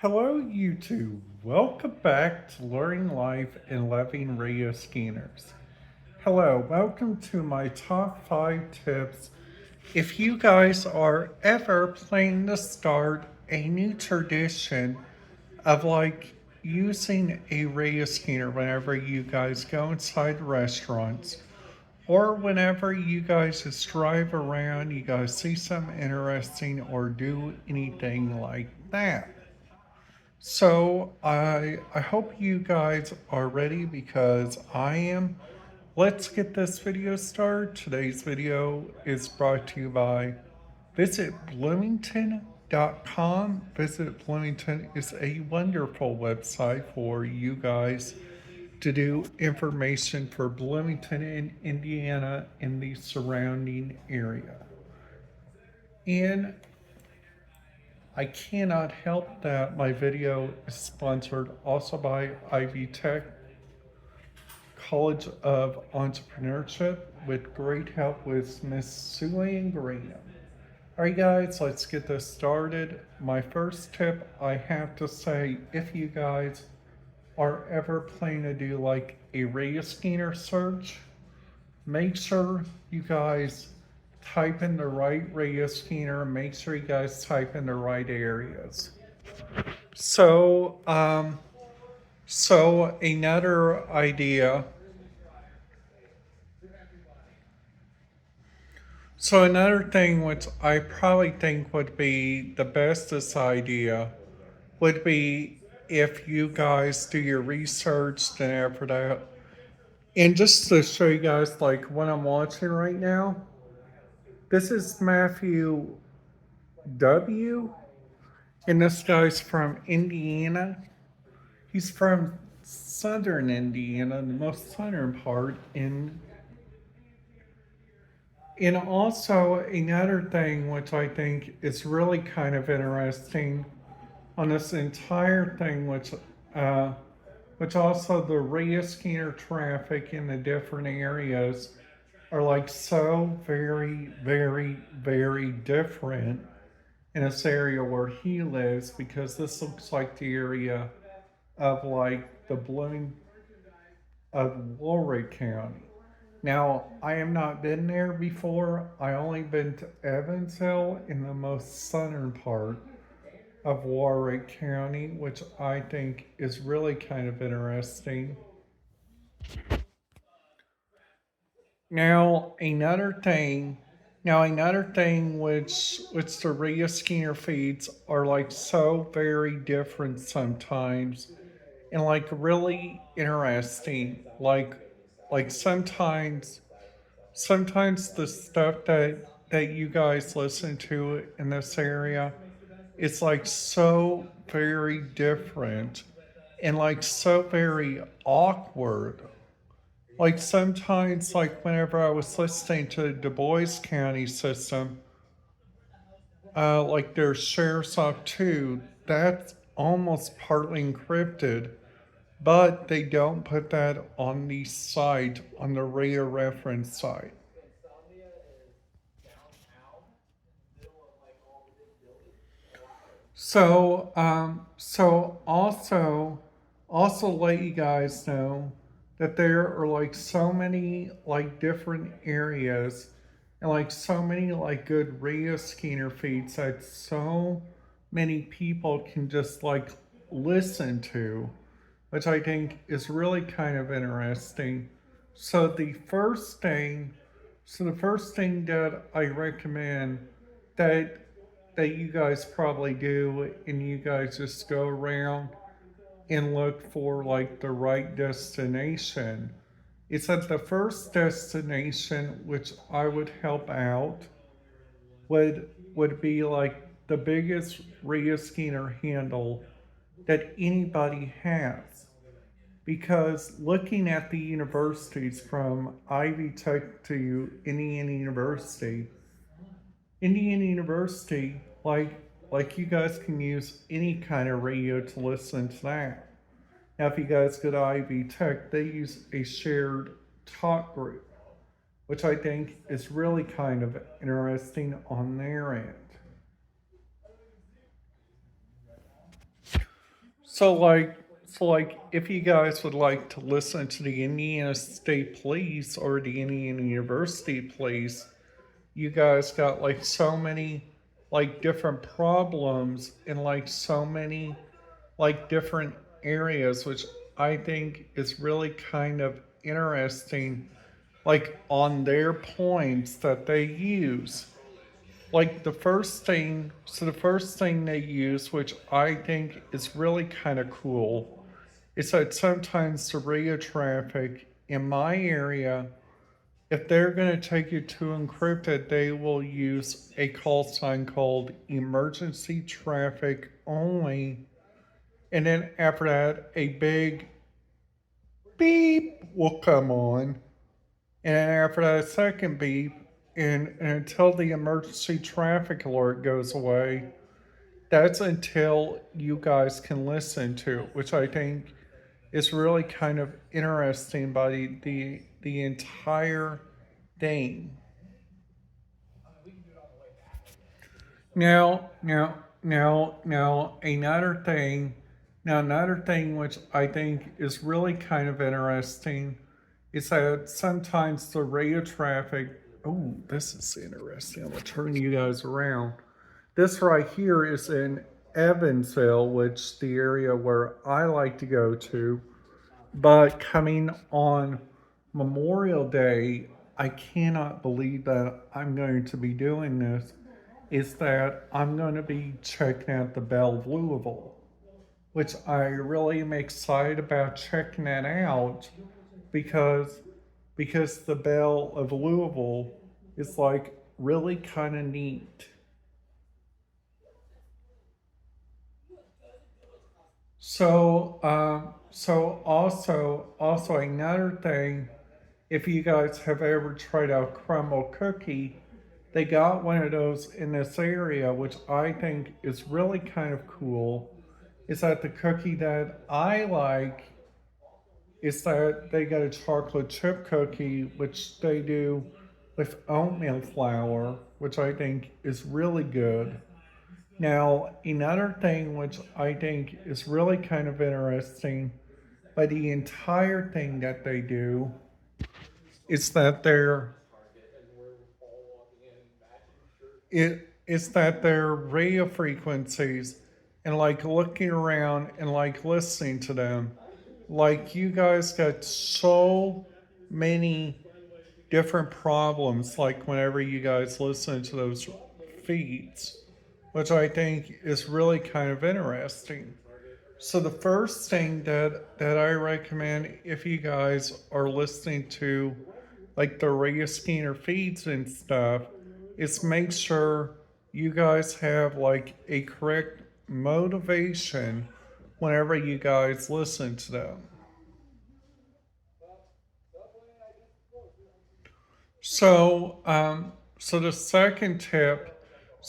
Hello, YouTube. Welcome back to Learning Life and Loving Radio Scanners. Hello, welcome to my top 5 tips if you guys are ever planning to start a new tradition of using a radio scanner whenever you guys go inside restaurants or whenever you guys just drive around, you guys see something interesting or do anything like that. So I hope you guys are ready because I am. Let's get this video started. Today's video is brought to you by Visit Bloomington.com. Visit Bloomington is a wonderful website for you guys to do information for Bloomington in Indiana and the surrounding area. And I cannot help that my video is sponsored also by Ivy Tech College of Entrepreneurship with great help with Miss Sulian Green. Alright guys, let's get this started. My first tip I have to say, if you guys are ever planning to do like a radio scanner search, make sure you guys type in the right radio scanner and make sure you guys type in the right areas. So, um, so another idea. So another thing which I probably think would be the bestest idea would be if you guys do your research then after that. And just to show you guys like what I'm watching right now, this is Matthew W. And this guy's from Indiana. He's from southern Indiana, the most southern part. And also another thing which I think is really kind of interesting on this entire thing, uh, which also the radio scanner traffic in the different areas are like so very, very, very different in this area where he lives because this looks like the area of like the Blooming of Warwick County. Now, I have not been there before. I only been to Evansville in the most southern part of Warwick County, which I think is really kind of interesting. Now, another thing which the Ria Skinner feeds are like so very different sometimes and like really interesting. Like sometimes the stuff that you guys listen to in this area is like so very different and like so very awkward. Like sometimes, like whenever I was listening to the Du Bois County system, like their shares off too, that's almost partly encrypted, but they don't put that on the site, on the radio reference site. So also let you guys know that there are like so many like different areas and like so many like good radio scanner feeds that so many people can just like listen to, which I think is really kind of interesting. So the first thing that I recommend that that you guys probably do, and you guys just go around and look for like the right destination. It's at the first destination, which I would help out, would be like the biggest Ria Skinner handle that anybody has. Because looking at the universities from Ivy Tech to Indiana University, like you guys can use any kind of radio to listen to that. Now, if you guys go to Ivy Tech, they use a shared talk group, which I think is really kind of interesting on their end. So like if you guys would like to listen to the Indiana State Police or the Indiana University Police, you guys got like so many like different problems in like so many like different areas, which I think is really kind of interesting, like on their points that they use. Like the first thing they use, which I think is really kind of cool, is that sometimes the radio traffic in my area, if they're going to take you to encrypted, they will use a call sign called emergency traffic only. And then after that, a big beep will come on. And then after that, a second beep. And until the emergency traffic alert goes away, that's until you guys can listen to, which I think is really kind of interesting by the entire thing. Now, another thing which I think is really kind of interesting is that sometimes the radio traffic. Oh, this is interesting. I'm gonna turn you guys around. This right here is in Evansville, which the area where I like to go to. But coming on Memorial Day, I cannot believe that I'm going to be doing this. Is that I'm going to be checking out the Belle of Louisville, which I really am excited about checking that out because the Belle of Louisville is like really kind of neat. So another thing, if you guys have ever tried out crumble cookie, they got one of those in this area, which I think is really kind of cool. Is that the cookie that I like is that they got a chocolate chip cookie, which they do with oatmeal flour, which I think is really good. Now, another thing which I think is really kind of interesting by the entire thing that they do is that their radio frequencies and like looking around and like listening to them. Like you guys got so many different problems like whenever you guys listen to those feeds, which I think is really kind of interesting. So the first thing that I recommend if you guys are listening to like the radio scanner feeds and stuff is make sure you guys have like a correct motivation whenever you guys listen to them. So, so the second tip,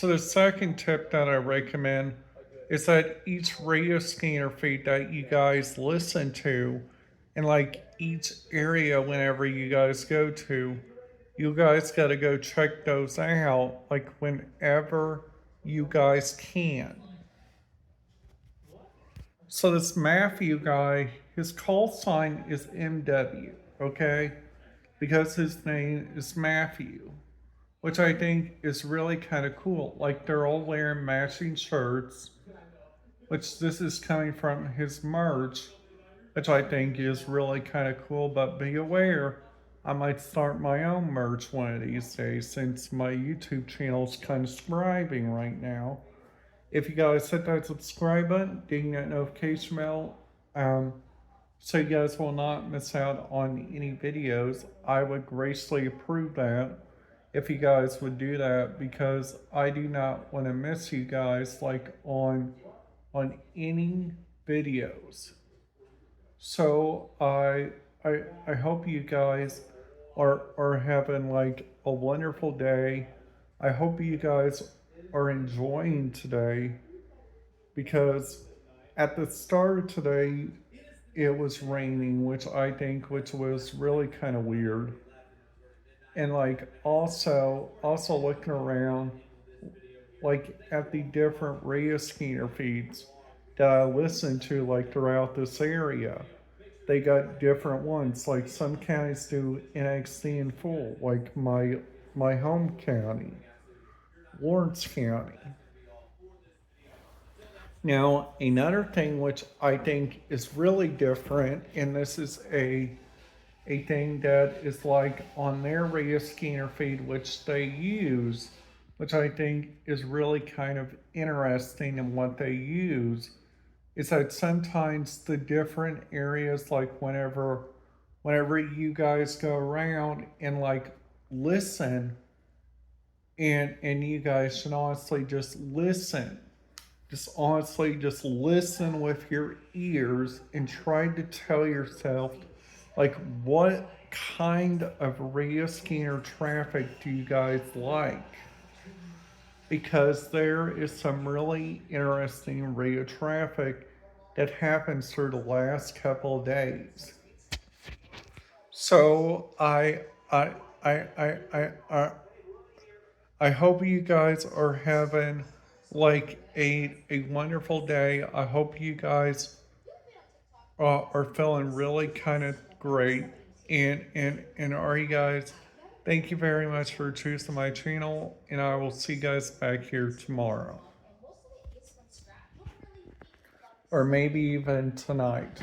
that I recommend is that each radio scanner feed that you guys listen to, and like each area whenever you guys go to, you guys got to go check those out like whenever you guys can. So this Matthew guy, his call sign is MW, okay? Because his name is Matthew, which I think is really kind of cool. Like they're all wearing matching shirts, which this is coming from his merch, which I think is really kind of cool. But be aware, I might start my own merch one of these days since my YouTube channel is kind of thriving right now. If you guys hit that subscribe button, ding that notification bell, um, so you guys will not miss out on any videos, I would graciously approve that if you guys would do that because I do not want to miss you guys like on any videos. So I hope you guys are having like a wonderful day. I hope you guys are enjoying today because at the start of today it was raining, which was really kind of weird. And like also looking around like at the different radio scanner feeds. that I listen to like throughout this area. They got different ones. Like some counties do NXT in full, like my home county, Lawrence County. Now, another thing which I think is really different, and this is a thing that is like on their radio scanner feed, which they use, which I think is really kind of interesting in what they use, is that sometimes the different areas, like whenever you guys go around and like listen, and you guys should honestly just listen, just honestly just listen with your ears and try to tell yourself like what kind of radio scanner traffic do you guys like, because there is some really interesting radio traffic that happens through the last couple of days. So I I hope you guys are having like a wonderful day. I hope you guys are feeling really kind of great. And are you guys? Thank you very much for choosing my channel, and I will see you guys back here tomorrow, or maybe even tonight.